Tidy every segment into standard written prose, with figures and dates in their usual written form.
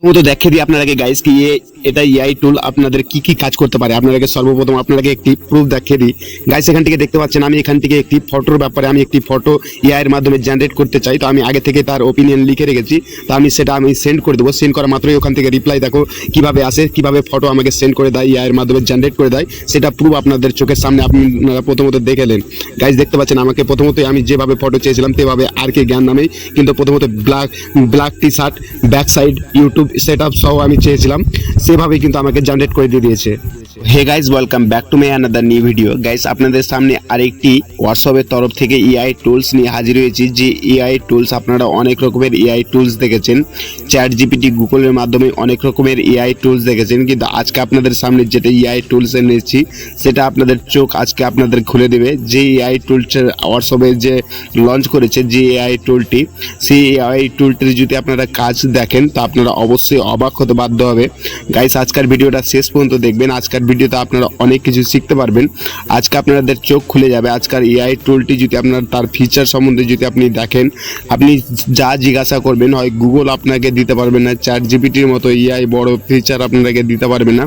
ও তো দেখিয়ে দিই আপনাদেরকে গাইস কি এটা এআই টুল আপনাদের কি কি কাজ করতে পারে। আপনাদেরকে সর্বপ্রথম আপনাদেরকে একটি প্রুফ দেখিয়ে দিই গাইস। এখান থেকে দেখতে পাচ্ছেন আমি এখান থেকে একটি ফটোর ব্যাপারে আমি একটি ফটো এআই এর মাধ্যমে জেনারেট করতে চাই। তো আমি আগে থেকে তার ওপিনিয়ন লিখে রেখেছি, তো আমি সেটা সেন্ড করে দেবো। সেন্ড করা মাত্রই ওখান থেকে রিপ্লাই দেখো কিভাবে আসে, কিভাবে ফটো আমাকে সেন্ড করে দেয়, এআই এর মাধ্যমে জেনারেট করে দেয়। সেটা প্রুফ আপনাদের চোখের সামনে আপনারা প্রথমত দেখেলেন গাইস। দেখতে পাচ্ছেন আমাকে প্রথমত আমি যেভাবে ফটো চেয়েছিলাম সেভাবে আর কে জ্ঞান নামেই কিন্তু প্রথমত black T shirt back side YouTube set up সহ আমি চেয়েছিলাম, সেভাবে কিন্তু আমাকে জেনারেট করে দিয়ে দিয়েছে। Hey guys, welcome back to my another new video. Guys আপনাদের সামনে আরেকটি হোয়াটসঅ্যাপের তরফ থেকে এআই টুলস নিয়ে হাজির হয়েছি। যে এআই টুলস আপনারা অনেক রকমের এআই টুলস দেখেছেন, চ্যাট জিপিটি গুগলের মাধ্যমে অনেক রকমের এআই টুলস দেখেছেন, কিন্তু আজকে আপনাদের সামনে যেটা এআই টুলস এনেছি সেটা আপনাদের চোখ আজকে আপনাদের খুলে দেবে। যে এআই টুলসের হোয়াটসঅ্যাপে যে লঞ্চ করেছে যে এআই টুলটি, সেই এআই টুলটির যদি আপনারা কাজ দেখেন তো আপনারা অবশ্যই অবাক হতে বাধ্য হবে। গাইস আজকের ভিডিওটা শেষ পর্যন্ত দেখবেন। আজকের ভিডিওতে আপনারা অনেক কিছু শিখতে পারবেন। আজকে আপনাদের চোখ খুলে যাবে। আজকের এআই টুলটি যদি আপনার তার ফিচার সম্বন্ধে যদি আপনি দেখেন, আপনি যা জিজ্ঞাসা করবেন হয় গুগল আপনাকে দিতে পারবেন না, চ্যাট জিপিটির মতো এআই বড় ফিচার আপনাকে দিতে পারবে না।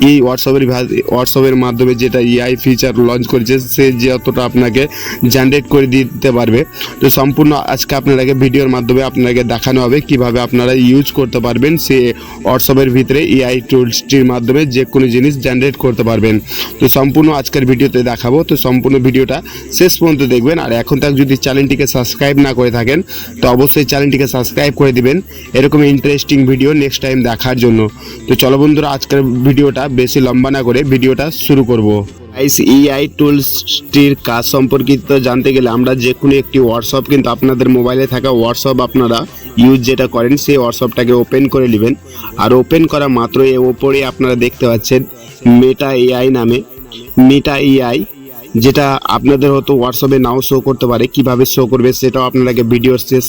এই হোয়াটসঅ্যাপের মাধ্যমে যেটা এআই ফিচার লঞ্চ করেছে সে যতটা আপনাকে জেনারেট করে দিতে পারবে। তো সম্পূর্ণ আজকে আপনাকে ভিডিওর মাধ্যমে আপনাকে দেখানো হবে কিভাবে আপনারা ইউজ করতে পারবেন সে হোয়াটসঅ্যাপের ভিতরে এআই টুলসটির মাধ্যমে যে কোনো জিনিস জেনারেট করতে পারবেন। তো সম্পূর্ণ আজকের ভিডিওতে দেখাবো, তো সম্পূর্ণ ভিডিওটা শেষ পর্যন্ত দেখবেন। আর এখন তাক যদি চ্যানেলটিকে সাবস্ক্রাইব না করে থাকেন তো অবশ্যই চ্যানেলটিকে সাবস্ক্রাইব করে দিবেন এরকম ইন্টারেস্টিং ভিডিও নেক্সট টাইম দেখার জন্য। তো চলো বন্ধুরা, আজকের ভিডিওটা বেশি লম্বা না করে ভিডিওটা শুরু করব। গাইস এআই টুলসটির কাজ সম্পর্কিত জানতে গেলে আমরা যে কোনো একটি হোয়াটসঅ্যাপ, কিন্তু আপনাদের মোবাইলে থাকা হোয়াটসঅ্যাপ আপনারা ইউজ যেটা করেন সেই হোয়াটসঅ্যাপটাকে ওপেন করে নেবেন। আর ওপেন করা মাত্র এর ওপরে আপনারা দেখতে পাচ্ছেন মেটা এআই নামে, মেটা এআই, যেটা আপনাদের হয়তো হোয়াটসঅ্যাপে নাও শো করতে পারে। কিভাবে শো করবে সেটাও আপনাকে ভিডিওর শেষ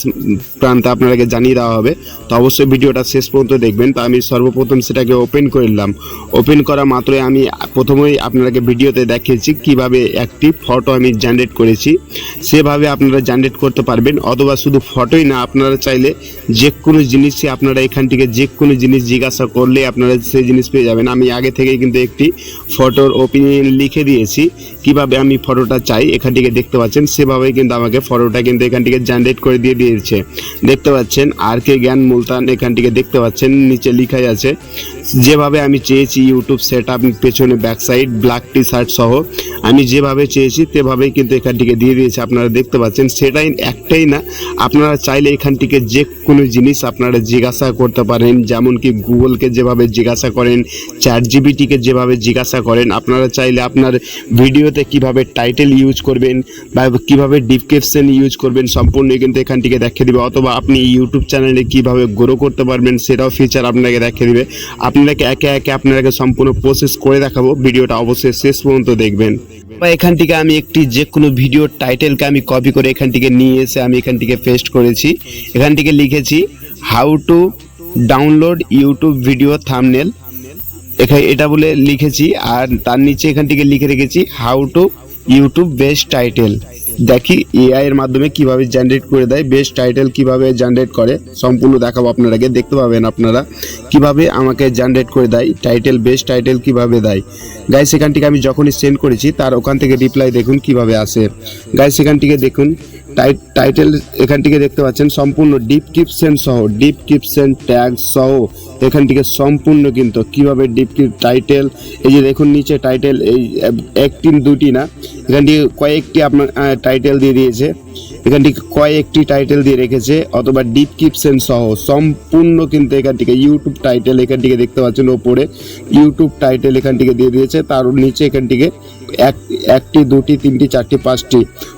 প্রান্তে আপনাকে জানিয়ে দেওয়া হবে। তো অবশ্যই ভিডিওটা শেষ পর্যন্ত দেখবেন। তো আমি সর্বপ্রথম সেটাকে ওপেন করে নিলাম। ওপেন করা মাত্রই আমি প্রথমেই আপনাকে ভিডিওতে দেখিয়েছি কিভাবে একটি ফটো আমি জেনারেট করেছি, সেভাবে আপনারা জেনারেট করতে পারবেন। অথবা শুধু ফটোই না, আপনারা চাইলে যে কোনো জিনিসই আপনারা এখান থেকে যে কোনো জিনিস জিজ্ঞাসা করলে আপনারা সেই জিনিস পেয়ে যাবেন। আমি আগে থেকেই কিন্তু একটি ফটোর ওপিনিয়ন লিখে দিয়েছি কিভাবে আমি ফটোটা চাই, এখান থেকে দেখতে পাচ্ছেন সেভাবেই কিন্তু আমাকে ফটোটা কিন্তু এখান থেকে জেনারেট করে দিয়ে দিয়েছে। দেখতে পাচ্ছেন আর কে জ্ঞান মুলতান, এখান থেকে দেখতে পাচ্ছেন নিচে লেখাই আছে যেভাবে আমি চেয়েছি ইউটিউব সেট আপ পেছনে back side black T shirt সহ আমি যেভাবে চেয়েছি সেভাবেই কিন্তু এখান থেকে দিয়ে দিয়েছে। আপনারা দেখতে পাচ্ছেন সেটাই একটাই না, আপনারা চাইলে এখান থেকে যে কোনো জিনিস আপনারা জিজ্ঞাসা করতে পারেন, যেমন কি গুগলকে যেভাবে জিজ্ঞাসা করেন, চ্যাট জিপিটিকে যেভাবে জিজ্ঞাসা করেন। আপনারা চাইলে আপনার ভিডিওতে কিভাবে টাইটেল ইউজ করবেন বা কিভাবে ডিসক্রিপশন ইউজ করবেন সম্পূর্ণ কিন্তু এখান থেকে দেখিয়ে দিবে। অথবা আপনি ইউটিউব চ্যানেলে কিভাবে গ্রো করতে পারবেন সেটাও ফিচার আপনাকে দেখিয়ে দিবে। আপনাকে একে একে আপনাকে সম্পূর্ণ প্রসেস করে দেখাবো, ভিডিওটা অবশ্যই শেষ পর্যন্ত দেখবেন। বা এখান থেকে আমি একটি যে কোনো ভিডিওর টাইটেলকে আমি কপি করে এখান থেকে নিয়ে এসে আমি এখান থেকে পেস্ট করেছি। এখান থেকে লিখেছি how to download YouTube video thumbnail, এখানে এটা বলে লিখেছি। আর তার নিচে এখান থেকে লিখে রেখেছি how to YouTube best title. দেখি এআই এর মাধ্যমে কিভাবে জেনারেট করে দেয়, বেস্ট টাইটেল কিভাবে জেনারেট করে সম্পূর্ণ দেখাবো আপনাদেরকে। দেখতে পাবেন আপনারা কিভাবে আমাকে জেনারেট করে দেয় টাইটেল, বেস্ট টাইটেল কিভাবে দেয়। গাইস এখান থেকে আমি যখনই সেন্ড করেছি তার ওখান থেকে রিপ্লাই দেখুন কিভাবে আসে। গাইস এখান থেকে দেখুন টাইটেল এখান থেকে দেখতে পাচ্ছেন সম্পূর্ণ ডিসক্রিপশন সহ, ডিসক্রিপশন ট্যাগ সহ এখান থেকে সম্পূর্ণ কিন্তু কিভাবে টাইটেল, এই যে দেখুন নিচে টাইটেল, এই একটি দুটি না, এখান থেকে কয়েকটি আপনার টাইটেল দিয়ে দিয়েছে, এখান থেকে কয়েকটি টাইটেল দিয়ে রেখেছে। অথবা ডিসক্রিপশন সহ সম্পূর্ণ কিন্তু এখান থেকে ইউটিউব টাইটেল এখান থেকে দেখতে পাচ্ছেন ওপরে ইউটিউব টাইটেল এখান থেকে দিয়ে দিয়েছে। তার নিচে এখান থেকে একটি দুটি তিনটি চারটি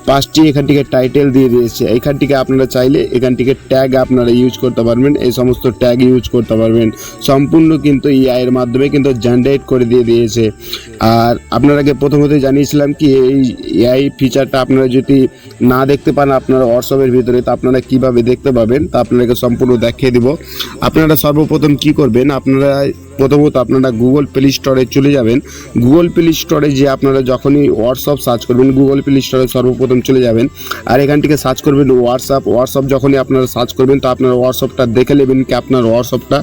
পাঁচটি এখান থেকে টাইটেল দিয়ে দিয়েছে। এখান থেকে আপনারা চাইলে এখান থেকে ট্যাগ আপনারা ইউজ করতে পারবেন, এই সমস্ত ট্যাগ ইউজ করতে পারবেন সম্পূর্ণ কিন্তু এআই এর মাধ্যমে কিন্তু জেনারেট করে দিয়ে দিয়েছে। আর আপনারাকে প্রথমত জানিয়েছিলাম কি এই এআই ফিচারটা আপনারা যদি না দেখতে পান আপনারা হোয়াটসঅ্যাপের ভিতরে, তো আপনারা কিভাবে দেখতে পাবেন তা আপনাকে সম্পূর্ণ দেখিয়ে দিব। আপনারা সর্বপ্রথম কি করবেন, আপনারা প্রথমত আপনারা গুগল প্লে স্টোরে চলে যাবেন। গুগল প্লে স্টোরে যে আপনারা যখনই হোয়াটসঅ্যাপ সার্চ করবেন, গুগল প্লে স্টোরে সর্বপ্রথম চলে যাবেন আর এখান থেকে সার্চ করবেন হোয়াটসঅ্যাপ যখনই আপনারা সার্চ করবেন তো আপনার হোয়াটসঅ্যাপটা দেখে নেবেন কি আপনার হোয়াটসঅ্যাপটা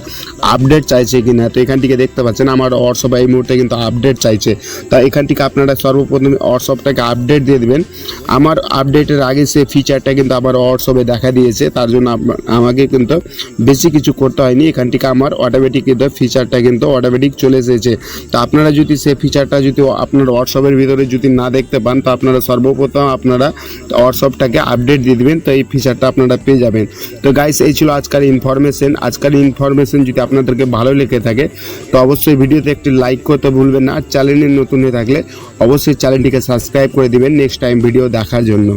আপডেট চাইছে কি না। তো এখান থেকে দেখতে পাচ্ছেন আমার হোয়াটসঅ্যাপ এই মুহূর্তে কিন্তু আপডেট চাইছে। তা এখান থেকে আপনারা সর্বপ্রথম হোয়াটসঅ্যাপটাকে আপডেট দিয়ে দেবেন। আমার আপডেটের আগে সে ফিচারটা কিন্তু আমার হোয়াটসঅ্যাপে দেখা দিয়েছে, তার জন্য আমাকে কিন্তু বেশি কিছু করতে হয়নি। এখান থেকে আমার অটোমেটিক কিন্তু ফিচারটা কিন্তু অটোমেটিক চলে এসেছে। তো আপনারা যদি সে ফিচারটা যদি আপনার হোয়াটসঅ্যাপের ভিতরে যদি না দেখতে পান তো আপনারা সর্বপ্রথম আপনারা হোয়াটসঅ্যাপটাকে আপডেট দিয়ে দেবেন, তো এই ফিচারটা আপনারা পেয়ে যাবেন। তো গাইস এই ছিল আজকের ইনফরমেশন যদি আপনাদেরকে ভালো লেগে থাকে তো অবশ্যই ভিডিওতে একটি লাইক করতে ভুলবেন না। আর চ্যানেলে নতুন হয়ে থাকলে অবশ্যই চ্যানেলটিকে সাবস্ক্রাইব করে দিবেন নেক্সট টাইম ভিডিও দেখার জন্য।